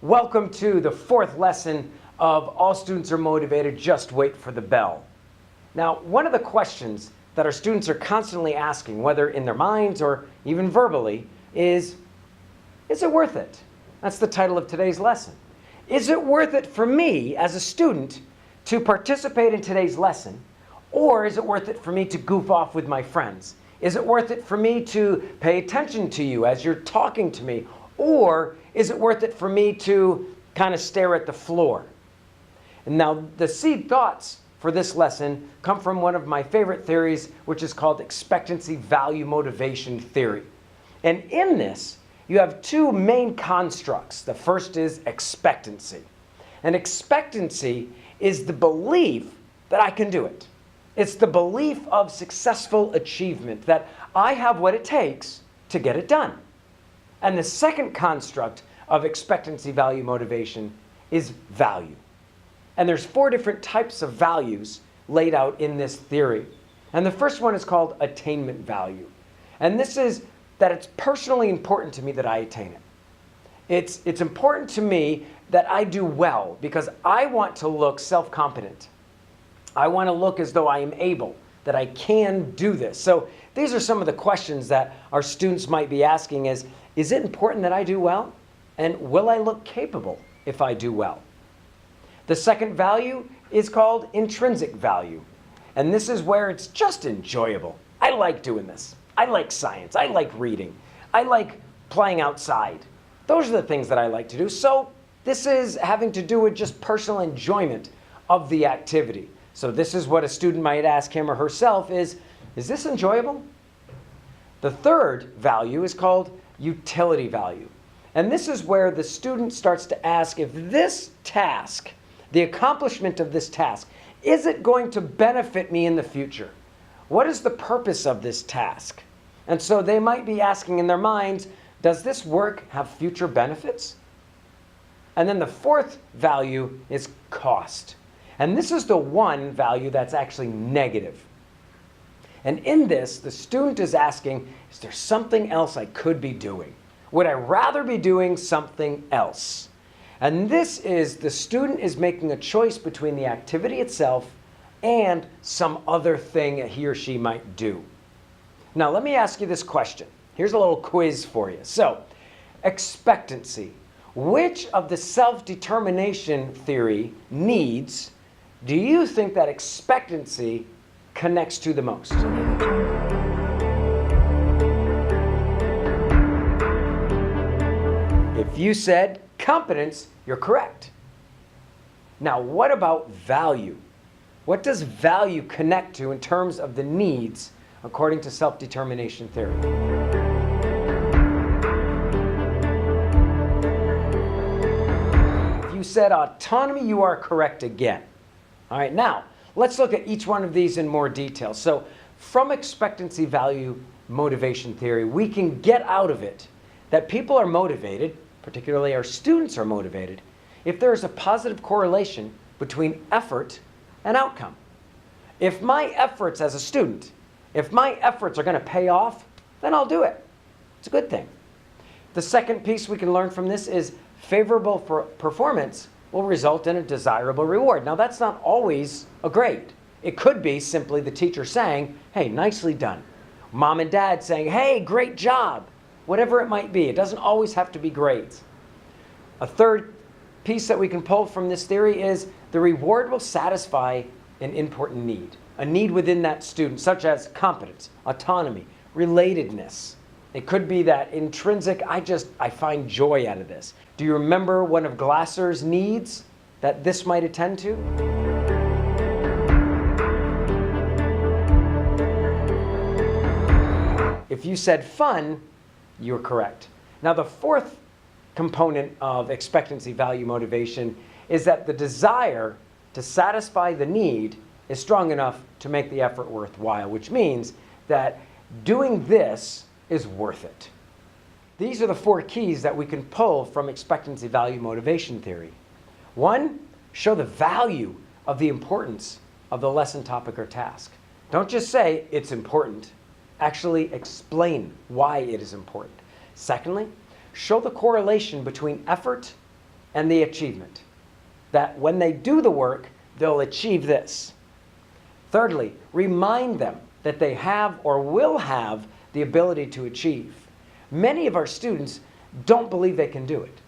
Welcome to the fourth lesson of All Students Are Motivated, Just Wait for the Bell. Now, one of the questions that our students are constantly asking, whether in their minds or even verbally, is it worth it? That's the title of today's lesson. Is it worth it for me as a student to participate in today's lesson, or is it worth it for me to goof off with my friends? Is it worth it for me to pay attention to you as you're talking to me, or is it worth it for me to kind of stare at the floor? And now the seed thoughts for this lesson come from one of my favorite theories, which is called expectancy-value motivation theory. And in this, you have two main constructs. The first is expectancy. And expectancy is the belief that I can do it. It's the belief of successful achievement, that I have what it takes to get it done. And the second construct of expectancy-value motivation is value. And there's four different types of values laid out in this theory. And the first one is called attainment value. And this is that it's personally important to me that I attain it. It's important to me that I do well because I want to look self-competent. I want to look as though I am able, that I can do this. So these are some of the questions that our students might be asking is it important that I do well? And will I look capable if I do well? The second value is called intrinsic value. And this is where it's just enjoyable. I like doing this. I like science. I like reading. I like playing outside. Those are the things that I like to do. So this is having to do with just personal enjoyment of the activity. So this is what a student might ask him or herself is this enjoyable? The third value is called utility value. And this is where the student starts to ask if this task, the accomplishment of this task, is it going to benefit me in the future? What is the purpose of this task? And so they might be asking in their minds, does this work have future benefits? And then the fourth value is cost. And this is the one value that's actually negative. And in this, the student is asking, is there something else I could be doing? Would I rather be doing something else? And this is, the student is making a choice between the activity itself and some other thing that he or she might do. Now, let me ask you this question. Here's a little quiz for you. So, expectancy. Which of the self-determination theory needs do you think that expectancy connects to the most? If you said competence, you're correct. Now, what about value? What does value connect to in terms of the needs according to self-determination theory? If you said autonomy, you are correct again. All right, now, let's look at each one of these in more detail. So, from expectancy value motivation theory, we can get out of it that people are motivated, particularly our students are motivated, if there is a positive correlation between effort and outcome. If my efforts as a student, if my efforts are going to pay off, then I'll do it. It's a good thing. The second piece we can learn from this is favorable performance will result in a desirable reward. Now, that's not always a grade. It could be simply the teacher saying, hey, nicely done. Mom and dad saying, hey, great job. Whatever it might be. It doesn't always have to be grades. A third piece that we can pull from this theory is the reward will satisfy an important need, a need within that student, such as competence, autonomy, relatedness. It could be that intrinsic, I find joy out of this. Do you remember one of Glasser's needs that this might attend to? If you said fun, you're correct. Now, the fourth component of expectancy value motivation is that the desire to satisfy the need is strong enough to make the effort worthwhile, which means that doing this is worth it. These are the four keys that we can pull from expectancy value motivation theory. One, show the value of the importance of the lesson topic or task. Don't just say it's important. Actually explain why it is important. Secondly, show the correlation between effort and the achievement. That when they do the work, they'll achieve this. Thirdly, remind them that they have or will have the ability to achieve. Many of our students don't believe they can do it.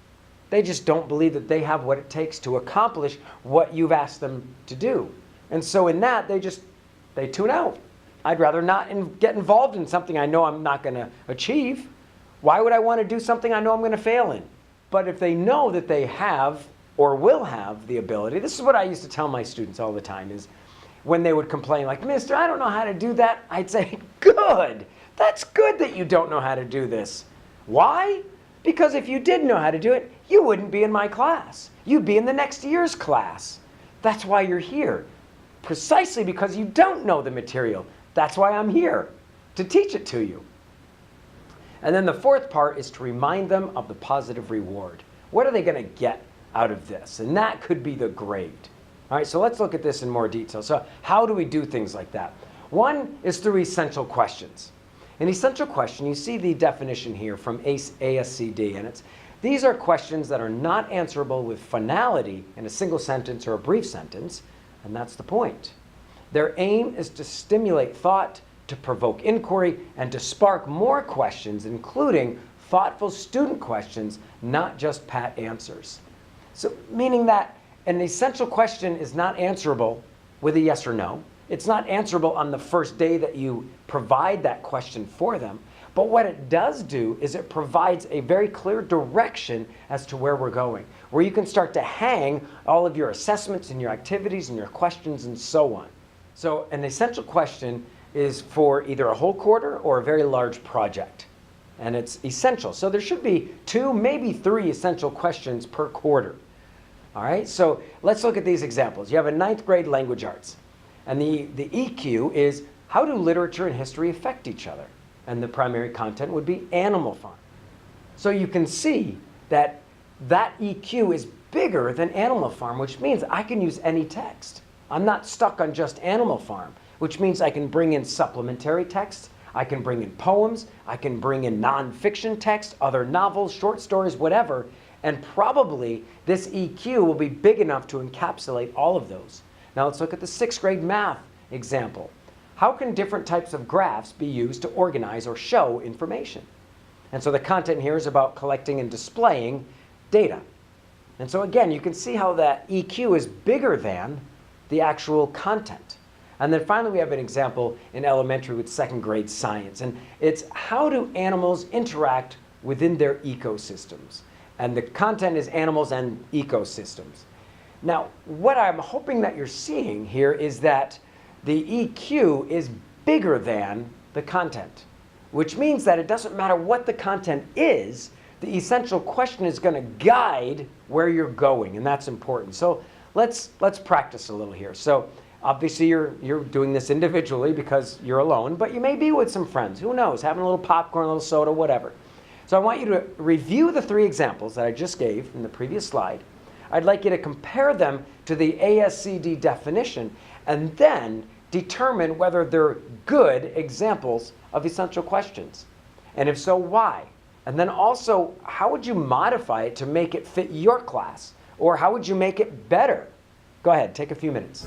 They just don't believe that they have what it takes to accomplish what you've asked them to do. And so in that, they tune out. I'd rather not get involved in something I know I'm not going to achieve. Why would I want to do something I know I'm going to fail in? But if they know that they have or will have the ability, this is what I used to tell my students all the time, is when they would complain like, "Mister, I don't know how to do that," I'd say, "Good. That's good that you don't know how to do this." Why? Because if you did know how to do it, you wouldn't be in my class. You'd be in the next year's class. That's why you're here. Precisely because you don't know the material. That's why I'm here, to teach it to you. And then the fourth part is to remind them of the positive reward. What are they going to get out of this? And that could be the grade. All right, so let's look at this in more detail. So how do we do things like that? One is through essential questions. An essential question, you see the definition here from ASCD, and these are questions that are not answerable with finality in a single sentence or a brief sentence, and that's the point. Their aim is to stimulate thought, to provoke inquiry, and to spark more questions, including thoughtful student questions, not just pat answers. So meaning that an essential question is not answerable with a yes or no. It's not answerable on the first day that you provide that question for them. But what it does do is it provides a very clear direction as to where we're going, where you can start to hang all of your assessments and your activities and your questions and so on. So an essential question is for either a whole quarter or a very large project. And it's essential. So there should be 2, maybe 3 essential questions per quarter. All right, so let's look at these examples. You have a 9th grade language arts. And the EQ is, how do literature and history affect each other? And the primary content would be Animal Farm. So you can see that that EQ is bigger than Animal Farm, which means I can use any text. I'm not stuck on just Animal Farm, which means I can bring in supplementary text, I can bring in poems, I can bring in nonfiction text, other novels, short stories, whatever, and probably this EQ will be big enough to encapsulate all of those. Now let's look at the 6th grade math example. How can different types of graphs be used to organize or show information? And so the content here is about collecting and displaying data. And so again, you can see how that EQ is bigger than the actual content. And then finally, we have an example in elementary with 2nd grade science. And it's how do animals interact within their ecosystems? And the content is animals and ecosystems. Now, what I'm hoping that you're seeing here is that the EQ is bigger than the content, which means that it doesn't matter what the content is, the essential question is going to guide where you're going, and that's important. So let's practice a little here. So obviously you're doing this individually because you're alone, but you may be with some friends. Who knows? Having a little popcorn, a little soda, whatever. So I want you to review the 3 examples that I just gave in the previous slide. I'd like you to compare them to the ASCD definition and then determine whether they're good examples of essential questions. And if so, why? And then also, how would you modify it to make it fit your class? Or how would you make it better? Go ahead, take a few minutes.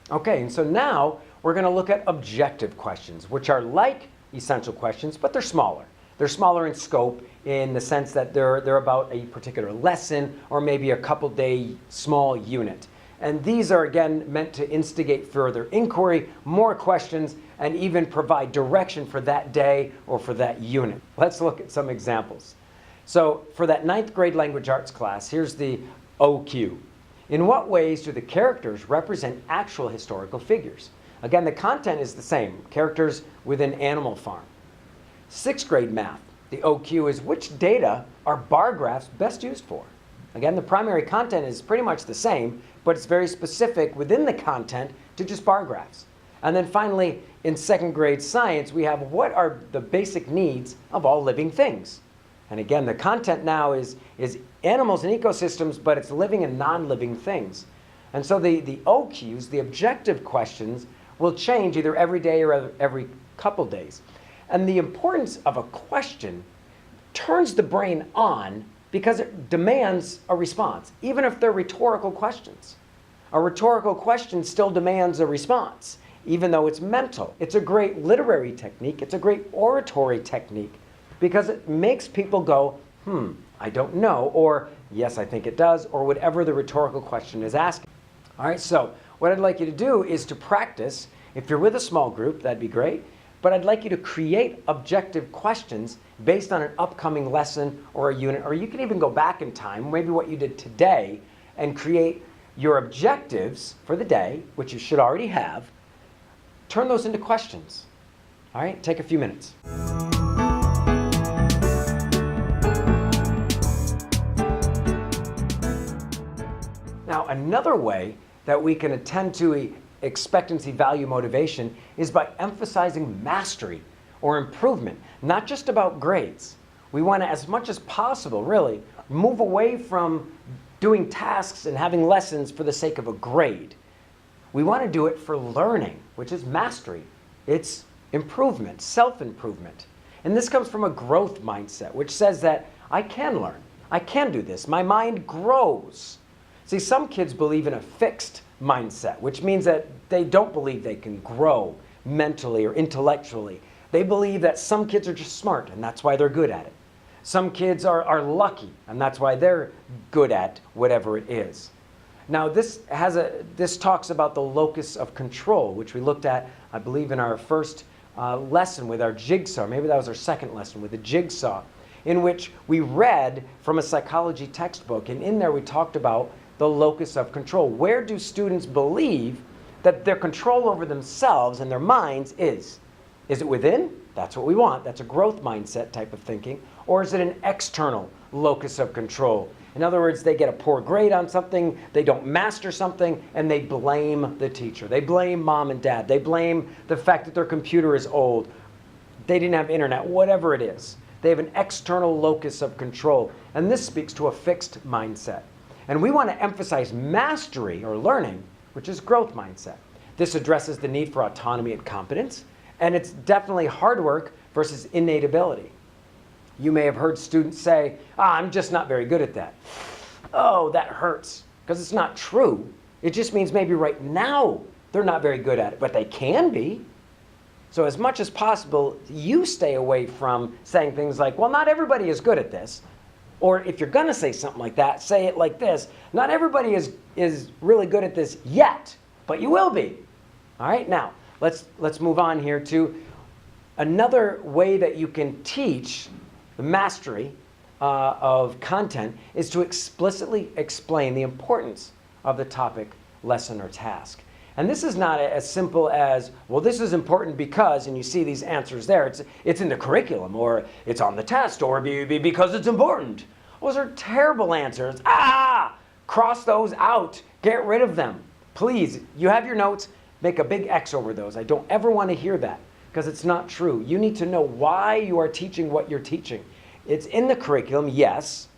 Okay, and so now we're going to look at objective questions, which are like essential questions, but they're smaller. They're smaller in scope in the sense that they're about a particular lesson or maybe a couple-day small unit. And these are, again, meant to instigate further inquiry, more questions, and even provide direction for that day or for that unit. Let's look at some examples. So for that 9th grade language arts class, here's the OQ. In what ways do the characters represent actual historical figures? Again, the content is the same, characters within Animal Farm. 6th grade math, the OQ is which data are bar graphs best used for? Again, the primary content is pretty much the same, but it's very specific within the content to just bar graphs. And then finally, in 2nd grade science, we have what are the basic needs of all living things? And again, the content now is animals and ecosystems, but it's living and non-living things. And so the OQs, the objective questions, will change either every day or every couple days. And the importance of a question turns the brain on because it demands a response, even if they're rhetorical questions. A rhetorical question still demands a response, even though it's mental. It's a great literary technique. It's a great oratory technique because it makes people go, I don't know, or yes, I think it does, or whatever the rhetorical question is asking. All right, so what I'd like you to do is to practice. If you're with a small group, that'd be great, but I'd like you to create objective questions based on an upcoming lesson or a unit, or you can even go back in time, maybe what you did today, and create your objectives for the day, which you should already have. Turn those into questions. All right, take a few minutes. Now, another way that we can attend to expectancy value motivation is by emphasizing mastery or improvement, not just about grades. We want to, as much as possible, really, move away from doing tasks and having lessons for the sake of a grade. We want to do it for learning, which is mastery. It's improvement, self-improvement. And this comes from a growth mindset, which says that I can learn. I can do this. My mind grows. See, some kids believe in a fixed mindset, which means that they don't believe they can grow mentally or intellectually. They believe that some kids are just smart, and that's why they're good at it. Some kids are lucky, and that's why they're good at whatever it is. Now, this talks about the locus of control, which we looked at, I believe, in our first lesson with our jigsaw. Maybe that was our second lesson with the jigsaw, in which we read from a psychology textbook, and in there we talked about the locus of control. Where do students believe that their control over themselves and their minds is? Is it within? That's what we want. That's a growth mindset type of thinking. Or is it an external locus of control? In other words, they get a poor grade on something, they don't master something, and they blame the teacher. They blame mom and dad. They blame the fact that their computer is old. They didn't have internet, whatever it is. They have an external locus of control. And this speaks to a fixed mindset. And we want to emphasize mastery or learning, which is growth mindset. This addresses the need for autonomy and competence, and it's definitely hard work versus innate ability. You may have heard students say, I'm just not very good at that. Oh, that hurts, because it's not true. It just means maybe right now they're not very good at it, but they can be. So as much as possible, you stay away from saying things like, well, not everybody is good at this. Or if you're going to say something like that, say it like this. Not everybody is really good at this yet, but you will be. All right, now let's move on here to another way that you can teach the mastery of content is to explicitly explain the importance of the topic, lesson, or task. And this is not as simple as, well, this is important because, and you see these answers there, it's in the curriculum, or it's on the test, or because it's important. Those are terrible answers. Cross those out. Get rid of them. Please, you have your notes, make a big X over those. I don't ever want to hear that because it's not true. You need to know why you are teaching what you're teaching. It's in the curriculum, yes,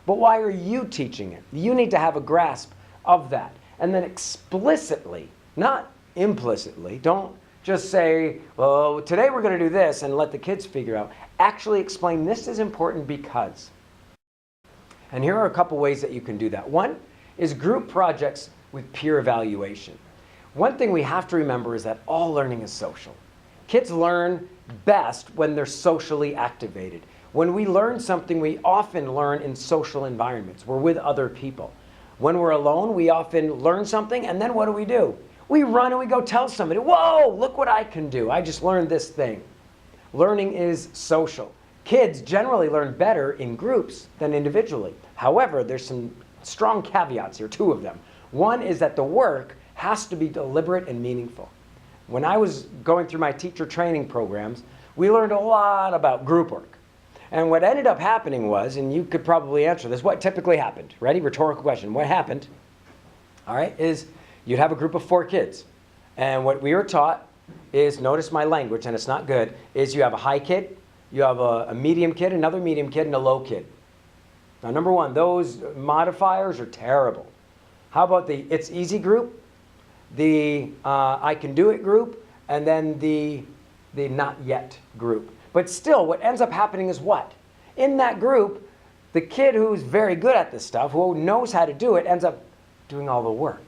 but why are you teaching it? You need to have a grasp of that. And then explicitly, not implicitly, don't just say, well, today we're going to do this and let the kids figure out. Actually explain this is important because. And here are a couple ways that you can do that. One is group projects with peer evaluation. One thing we have to remember is that all learning is social. Kids learn best when they're socially activated. When we learn something, we often learn in social environments. We're with other people. When we're alone, we often learn something, and then what do? We run and we go tell somebody, whoa, look what I can do. I just learned this thing. Learning is social. Kids generally learn better in groups than individually. However, there's some strong caveats here, two of them. One is that the work has to be deliberate and meaningful. When I was going through my teacher training programs, we learned a lot about group work. And what ended up happening was, and you could probably answer this, what typically happened? Ready? Rhetorical question. What happened, all right, is you'd have a group of 4 kids. And what we were taught is, notice my language, and it's not good, is you have a high kid, you have a medium kid, another medium kid, and a low kid. Now, number one, those modifiers are terrible. How about the it's easy group, the I can do it group, and then the the not yet group. But still, what ends up happening is what? In that group, the kid who's very good at this stuff, who knows how to do it, ends up doing all the work.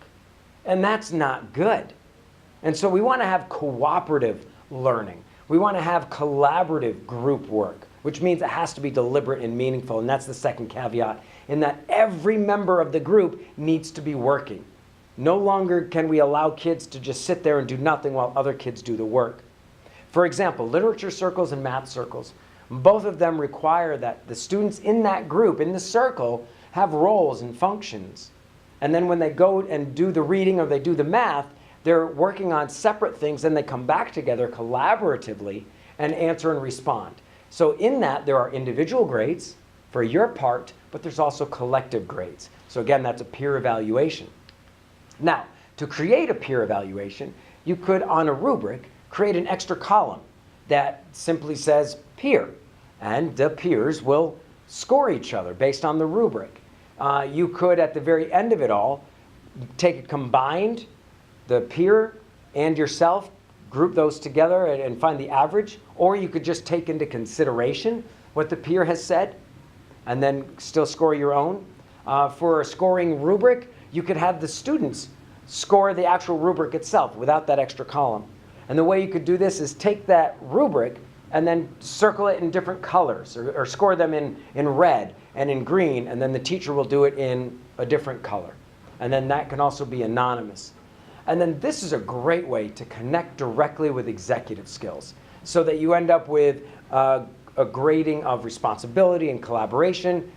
And that's not good. And so we want to have cooperative learning. We want to have collaborative group work, which means it has to be deliberate and meaningful. And that's the second caveat, in that every member of the group needs to be working. No longer can we allow kids to just sit there and do nothing while other kids do the work. For example, literature circles and math circles, both of them require that the students in that group, in the circle, have roles and functions. And then when they go and do the reading or they do the math, they're working on separate things, and they come back together collaboratively and answer and respond. So in that, there are individual grades for your part, but there's also collective grades. So again, that's a peer evaluation. Now, to create a peer evaluation, you could, on a rubric, create an extra column that simply says peer, and the peers will score each other based on the rubric. You could, at the very end of it all, take a combined, the peer and yourself, group those together and find the average, or you could just take into consideration what the peer has said and then still score your own. For a scoring rubric, you could have the students score the actual rubric itself without that extra column. And the way you could do this is take that rubric and then circle it in different colors, or score them in red and in green, and then the teacher will do it in a different color. And then that can also be anonymous. And then this is a great way to connect directly with executive skills, so that you end up with a grading of responsibility and collaboration.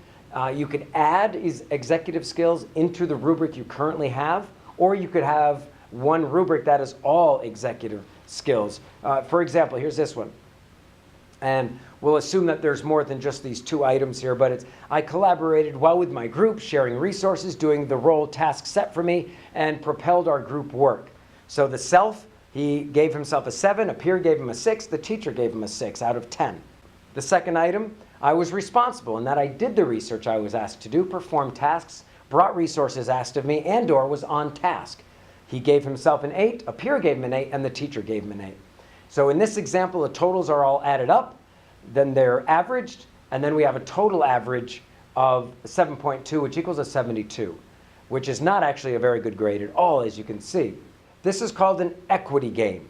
You could add executive skills into the rubric you currently have, or you could have one rubric that is all executive skills. For example, here's this one. And we'll assume that there's more than just these two items here, but it's, I collaborated well with my group, sharing resources, doing the role task set for me, and propelled our group work. So the self, he gave himself a 7, a peer gave him a 6, the teacher gave him a 6 out of 10. The second item, I was responsible in that I did the research I was asked to do, performed tasks, brought resources asked of me, and/or was on task. He gave himself an 8, a peer gave him an 8, and the teacher gave him an 8. So in this example, the totals are all added up, then they're averaged, and then we have a total average of 7.2, which equals a 72, which is not actually a very good grade at all, as you can see. This is called an equity game.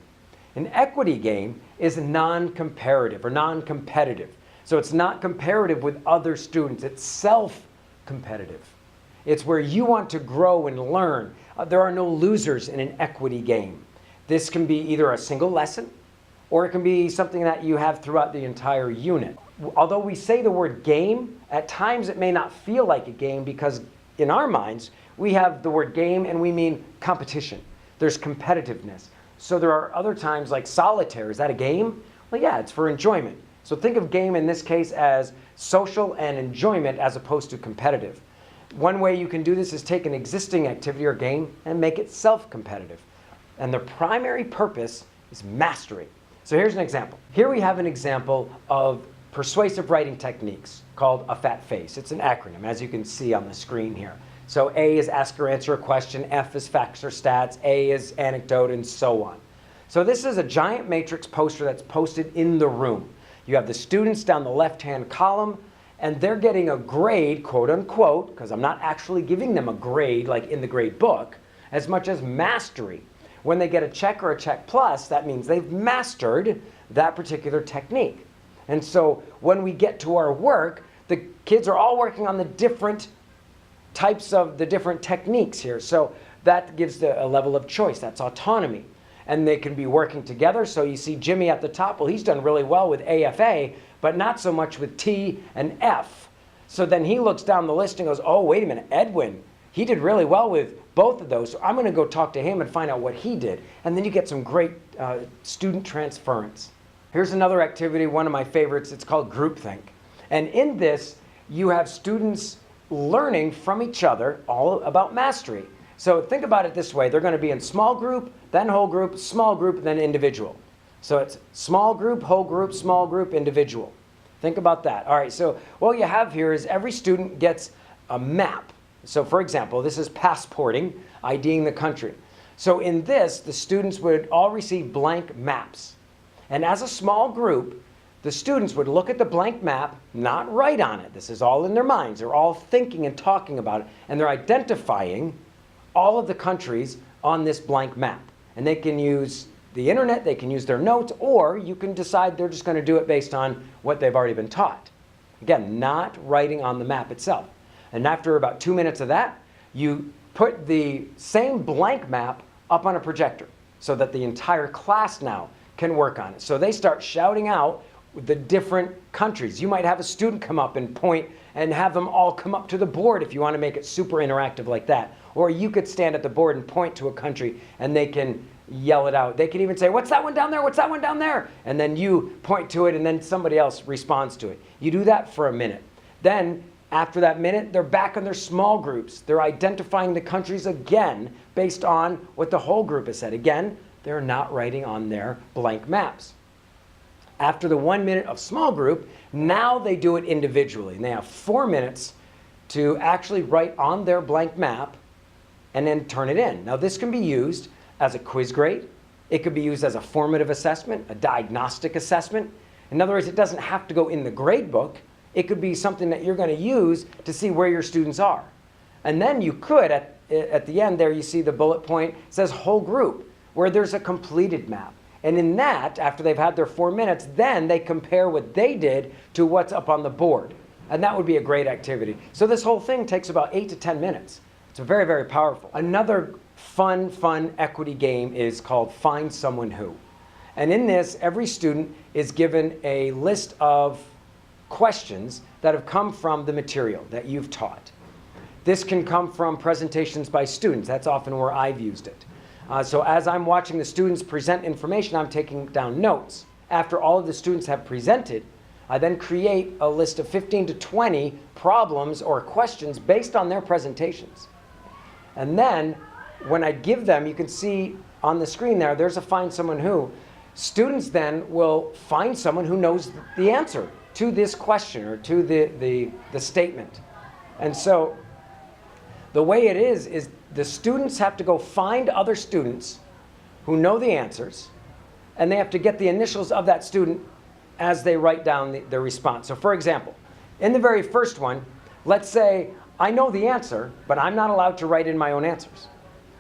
An equity game is non-comparative or non-competitive. So it's not comparative with other students, it's self-competitive. It's where you want to grow and learn. There are no losers in an equity game. This can be either a single lesson, or it can be something that you have throughout the entire unit. Although we say the word game, at times it may not feel like a game, because in our minds, we have the word game and we mean competition. There's competitiveness. So there are other times like solitaire. Is that a game? Well, yeah, it's for enjoyment. So think of game in this case as social and enjoyment as opposed to competitive. One way you can do this is take an existing activity or game and make it self-competitive. And the primary purpose is mastery. So here's an example. Here we have an example of persuasive writing techniques called a fat face. It's an acronym, as you can see on the screen here. So A is ask or answer a question, F is facts or stats, A is anecdote, and so on. So this is a giant matrix poster that's posted in the room. You have the students down the left-hand column, and they're getting a grade, quote unquote, because I'm not actually giving them a grade like in the grade book, as much as mastery. When they get a check or a check plus, that means they've mastered that particular technique. And so when we get to our work, the kids are all working on the different types of the different techniques here. So that gives a level of choice. That's autonomy. And they can be working together. So you see Jimmy at the top. Well, he's done really well with AFA, but not so much with T and F. So then he looks down the list and goes, oh, wait a minute, Edwin, he did really well with both of those. So I'm going to go talk to him and find out what he did. And then you get some great student transference. Here's another activity, one of my favorites. It's called groupthink. And in this, you have students learning from each other all about mastery. So think about it this way. They're going to be in small group, then whole group, small group, then individual. So it's small group, whole group, small group, individual. Think about that. All right, so what you have here is every student gets a map. So for example, this is passporting, IDing the country. So in this, the students would all receive blank maps. And as a small group, the students would look at the blank map, not write on it. This is all in their minds. They're all thinking and talking about it, and they're identifying all of the countries on this blank map. And they can use the internet, they can use their notes, or you can decide they're just going to do it based on what they've already been taught. Again, not writing on the map itself. And after about 2 minutes of that, you put the same blank map up on a projector so that the entire class now can work on it. So they start shouting out the different countries. You might have a student come up and point and have them all come up to the board if you want to make it super interactive like that. Or you could stand at the board and point to a country and they can yell it out. They can even say, "What's that one down there? What's that one down there?" And then you point to it and then somebody else responds to it. You do that for a minute. Then after that minute, they're back in their small groups. They're identifying the countries again based on what the whole group has said. Again, they're not writing on their blank maps. After the 1 minute of small group, now they do it individually. And they have 4 minutes to actually write on their blank map and then turn it in. Now this can be used as a quiz grade. It could be used as a formative assessment, a diagnostic assessment. In other words, it doesn't have to go in the grade book. It could be something that you're going to use to see where your students are. And then you could, at the end there, you see the bullet point, it says whole group, where there's a completed map. And in that, after they've had their 4 minutes, then they compare what they did to what's up on the board. And that would be a great activity. So this whole thing takes about 8 to 10 minutes. It's very, very powerful. Another fun equity game is called Find Someone Who. And in this, every student is given a list of questions that have come from the material that you've taught. This can come from presentations by students. That's often where I've used it. So as I'm watching the students present information, I'm taking down notes. After all of the students have presented, I then create a list of 15 to 20 problems or questions based on their presentations. And then when I give them, you can see on the screen there, there's a Find Someone Who. Students then will find someone who knows the answer to this question or to the statement. And so the way it is the students have to go find other students who know the answers, and they have to get the initials of that student as they write down their response. So for example, in the very first one, let's say I know the answer, but I'm not allowed to write in my own answers.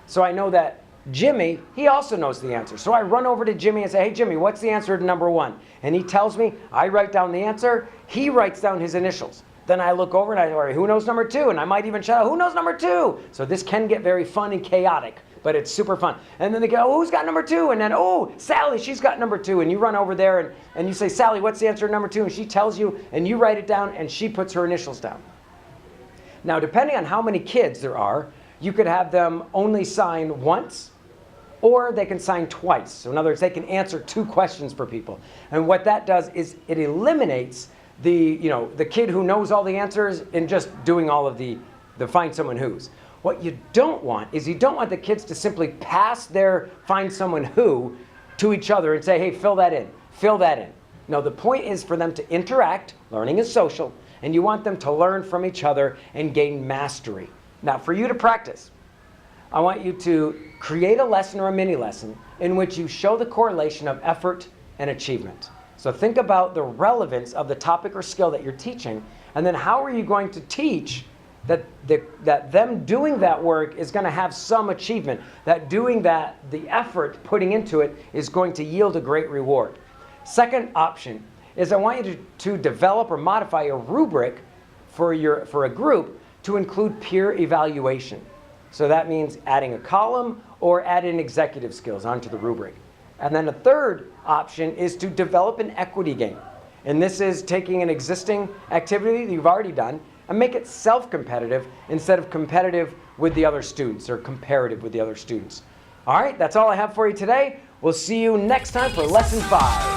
So I know that Jimmy, he also knows the answer. So I run over to Jimmy and say, "Hey Jimmy, what's the answer to number 1? And he tells me, I write down the answer, he writes down his initials. Then I look over and I say, "Who knows number 2? And I might even shout out, "Who knows number 2? So this can get very fun and chaotic, but it's super fun. And then they go, "Oh, who's got number 2? And then, "Oh, Sally, she's got number 2. And you run over there and you say, "Sally, what's the answer to number 2? And she tells you, and you write it down, and she puts her initials down. Now, depending on how many kids there are, you could have them only sign once, or they can sign twice. So in other words, they can answer 2 questions for people. And what that does is it eliminates the kid who knows all the answers in just doing all of the Find Someone Who's. What you don't want is you don't want the kids to simply pass their Find Someone Who to each other and say, "Hey, fill that in, fill that in." No, the point is for them to interact. Learning is social, and you want them to learn from each other and gain mastery. Now, for you to practice, I want you to create a lesson or a mini lesson in which you show the correlation of effort and achievement. So think about the relevance of the topic or skill that you're teaching, and then how are you going to teach that them doing that work is going to have some achievement, that doing that, the effort putting into it is going to yield a great reward. Second option is I want you to develop or modify a rubric for a group to include peer evaluation. So that means adding a column or adding executive skills onto the rubric. And then a third option is to develop an equity game. And this is taking an existing activity that you've already done and make it self-competitive instead of competitive with the other students or comparative with the other students. All right, that's all I have for you today. We'll see you next time for Lesson 5.